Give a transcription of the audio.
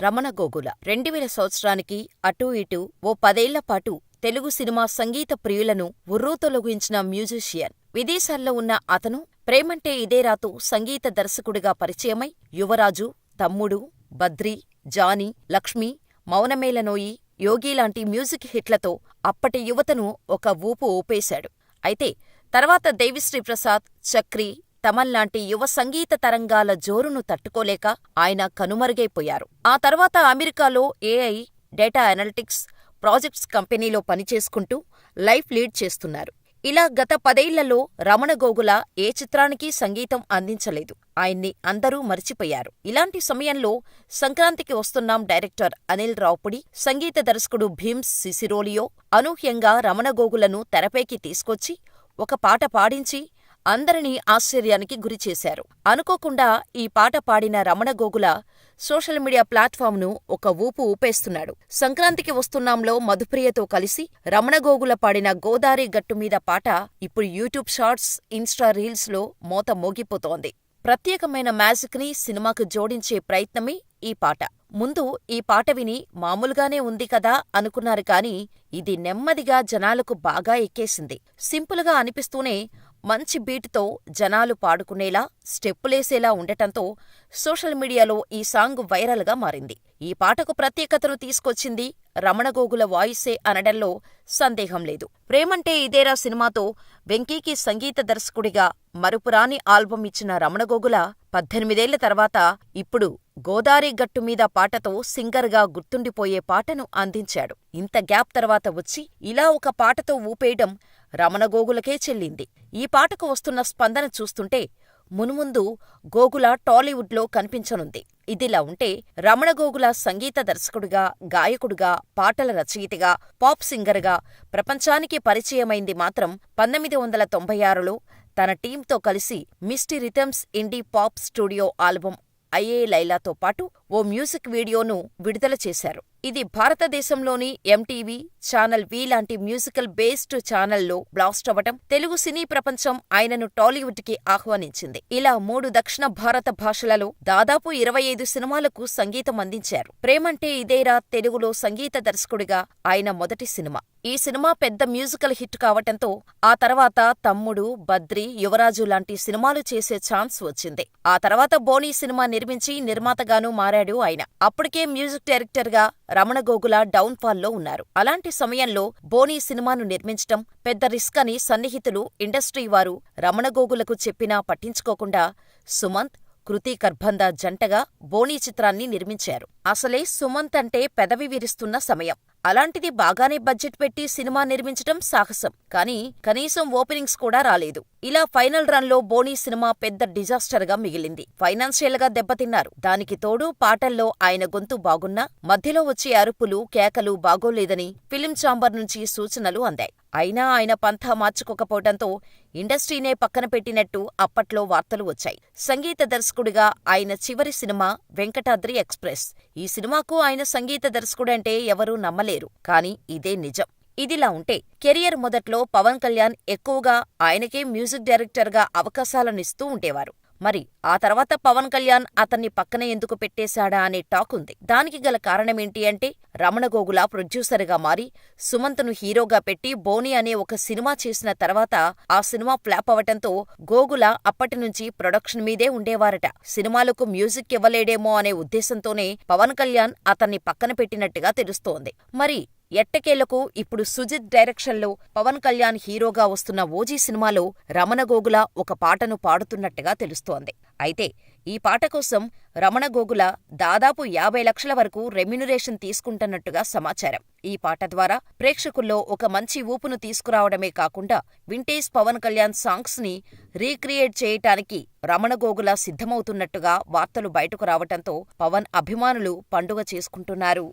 రమణ గోగుల 2000 సంవత్సరానికి అటూ ఇటూ ఓ 10 ఏళ్లపాటు తెలుగు సినిమా సంగీత ప్రియులను ఉర్రూతలూగించిన మ్యూజిషియన్. విదేశాల్లో ఉన్న అతను ప్రేమంటే ఇదేరాతో సంగీత దర్శకుడిగా పరిచయమై యువరాజు, తమ్ముడు, బద్రీ, జానీ, లక్ష్మి, మౌనమేళనోయి, యోగి లాంటి మ్యూజిక్ హిట్లతో అప్పటి యువతను ఒక ఊపు ఊపేశాడు. అయితే తర్వాత దేవిశ్రీ ప్రసాద్, చక్రి, తమన్ లాంటి యువ సంగీత తరంగాల జోరును తట్టుకోలేక ఆయన కనుమరుగైపోయారు. ఆ తర్వాత అమెరికాలో ఏఐ, డేటా అనలిటిక్స్ ప్రాజెక్ట్స్ కంపెనీలో పనిచేసుకుంటూ లైఫ్ లీడ్ చేస్తున్నారు. ఇలా గత 10 ఏళ్లలో రమణ గోగుల ఏ చిత్రానికీ సంగీతం అందించలేదు. ఆయన్ని అందరూ మరిచిపోయారు. ఇలాంటి సమయంలో సంక్రాంతికి వస్తున్నాం డైరెక్టర్ అనిల్ రావుపుడి, సంగీత దర్శకుడు భీమ్స్ సిసిరోలియో అనూహ్యంగా రమణ గోగులను తెరపైకి తీసుకొచ్చి ఒక పాట పాడించి అందరినీ ఆశ్చర్యానికి గురిచేశారు. అనుకోకుండా ఈ పాట పాడిన రమణ గోగుల సోషల్ మీడియా ప్లాట్ఫామ్ను ఒక ఊపు ఊపేస్తున్నాడు. సంక్రాంతికి వస్తున్నాంలో మధుప్రియతో కలిసి రమణ గోగుల పాడిన గోదారి గట్టుమీద పాట ఇప్పుడు యూట్యూబ్ షార్ట్స్, ఇన్స్టా రీల్స్లో మోత మోగిపోతోంది. ప్రత్యేకమైన మ్యాజిక్ ని సినిమాకు జోడించే ప్రయత్నమే ఈ పాట. ముందు ఈ పాట విని మామూలుగానే ఉంది కదా అనుకున్నారు కానీ ఇది నెమ్మదిగా జనాలకు బాగా ఎక్కేసింది. సింపుల్గా అనిపిస్తూనే మంచి బీటుతో జనాలు పాడుకునేలా, స్టెప్పులేసేలా ఉండటంతో సోషల్ మీడియాలో ఈ సాంగ్ వైరల్గా మారింది. ఈ పాటకు ప్రత్యేకతను తీసుకొచ్చింది రమణ గోగుల వాయిసే అనడంలో సందేహం లేదు. ప్రేమంటే ఇదేరా సినిమాతో వెంకీకి సంగీత దర్శకుడిగా మరుపురాని ఆల్బం ఇచ్చిన రమణ గోగుల 18 ఏళ్ల తర్వాత ఇప్పుడు గోదారి గట్టుమీద పాటతో సింగర్గా గుర్తుండిపోయే పాటను అందించాడు. ఇంత గ్యాప్ తర్వాత వచ్చి ఇలా ఒక పాటతో ఊపేయడం రమణ గోగులకే చెల్లింది. ఈ పాటకు వస్తున్న స్పందన చూస్తుంటే మునుముందు గోగుల టాలీవుడ్లో కనిపించనుంది. ఇదిలా ఉంటే రమణ గోగుల సంగీత దర్శకుడిగా, గాయకుడిగా, పాటల రచయితగా, పాప్ సింగర్గా ప్రపంచానికి పరిచయమైంది మాత్రం 1996లో తన టీంతో కలిసి Misty rhythms indie pop studio album అయ్యే లైలాతో పాటు ఓ మ్యూజిక్ వీడియోను విడుదల చేశారు. ఇది భారతదేశంలోని ఎంటీవీ, ఛానల్ వి లాంటి మ్యూజికల్ బేస్డ్ ఛానల్లో బ్లాస్ట్ అవ్వటం తెలుగు సినీ ప్రపంచం ఆయనను టాలీవుడ్కి ఆహ్వానించింది. ఇలా 3 దక్షిణ భారత భాషలలో దాదాపు 25 సినిమాలకు సంగీతం అందించారు. ప్రేమంటే ఇదేరా తెలుగులో సంగీత దర్శకుడిగా ఆయన మొదటి సినిమా. ఈ సినిమా పెద్ద మ్యూజికల్ హిట్ కావటంతో ఆ తర్వాత తమ్ముడు, బద్రీ, యువరాజు లాంటి సినిమాలు చేసే ఛాన్స్ వచ్చింది. ఆ తర్వాత బోనీ సినిమా నిర్మించి నిర్మాతగానూ మారాడు ఆయన. అప్పటికే మ్యూజిక్ డైరెక్టర్గా రమణ గోగుల డౌన్ ఫాల్లో ఉన్నారు. అలాంటి సమయంలో బోనీ సినిమాను నిర్మించటం పెద్ద రిస్క్ అని సన్నిహితులు, ఇండస్ట్రీ వారు రమణ గోగులకు చెప్పినా పట్టించుకోకుండా సుమంత్, కృతి కర్బంద జంటగా బోనీ చిత్రాన్ని నిర్మించారు. అసలే సుమంత్ అంటే పెదవి విరుస్తున్న సమయం. అలాంటిది బాగానే బడ్జెట్ పెట్టి సినిమా నిర్మించటం సాహసం. కానీ కనీసం ఓపెనింగ్స్ కూడా రాలేదు. ఇలా ఫైనల్ రన్లో బోనీ సినిమా పెద్ద డిజాస్టర్గా మిగిలింది. ఫైనాన్షియల్ గా దెబ్బతిన్నారు. దానికి తోడు పాటల్లో ఆయన గొంతు బాగున్నా మధ్యలో వచ్చే అరుపులు, కేకలు బాగోలేదని ఫిలిం ఛాంబర్ నుంచి సూచనలు అందాయి. అయినా ఆయన పంథా మార్చుకోకపోవడంతో ఇండస్ట్రీనే పక్కన పెట్టినట్టు అప్పట్లో వార్తలు వచ్చాయి. సంగీత దర్శకుడిగా ఆయన చివరి సినిమా వెంకటాద్రి ఎక్స్ప్రెస్. ఈ సినిమాకు ఆయన సంగీత దర్శకుడంటే ఎవరూ నమ్మలేరు. కానీ ఇదే నిజం. ఇదిలా ఉంటే కెరియర్ మొదట్లో పవన్ కళ్యాణ్ ఎక్కువగా ఆయనకే మ్యూజిక్ డైరెక్టర్గా అవకాశాలనిస్తూ ఉండేవారు. మరి ఆ తర్వాత పవన్ కళ్యాణ్ అతన్ని పక్కన ఎందుకు పెట్టేశాడా అనే టాక్ ఉంది. దానికి గల కారణమేంటి అంటే రమణ గోగుల ప్రొడ్యూసర్గా మారి సుమంత్ను హీరోగా పెట్టి బోనీ అనే ఒక సినిమా చేసిన తర్వాత ఆ సినిమా ఫ్లాప్ అవటంతో గోగుల అప్పటినుంచి ప్రొడక్షన్ మీదే ఉండేవారట. సినిమాలకు మ్యూజిక్ ఇవ్వలేడేమో అనే ఉద్దేశంతోనే పవన్ కళ్యాణ్ అతన్ని పక్కన పెట్టినట్టుగా తెలుస్తోంది. మరి ఎట్టకేలకు ఇప్పుడు సుజిత్ డైరెక్షన్లో పవన్ కళ్యాణ్ హీరోగా వస్తున్న ఓజీ సినిమాలో రమణ గోగుల ఒక పాటను పాడుతున్నట్టుగా తెలుస్తోంది. అయితే ఈ పాట కోసం రమణ గోగుల దాదాపు 50 లక్షల వరకు రెమ్యునరేషన్ తీసుకుంటున్నట్టుగా సమాచారం. ఈ పాట ద్వారా ప్రేక్షకుల్లో ఒక మంచి ఊపును తీసుకురావడమే కాకుండా వింటేజ్ పవన్ కళ్యాణ్ సాంగ్స్ ని రీక్రియేట్ చేయటానికి రమణ గోగుల సిద్ధమవుతున్నట్టుగా వార్తలు బయటకు రావటంతో పవన్ అభిమానులు పండుగ చేసుకుంటున్నారు.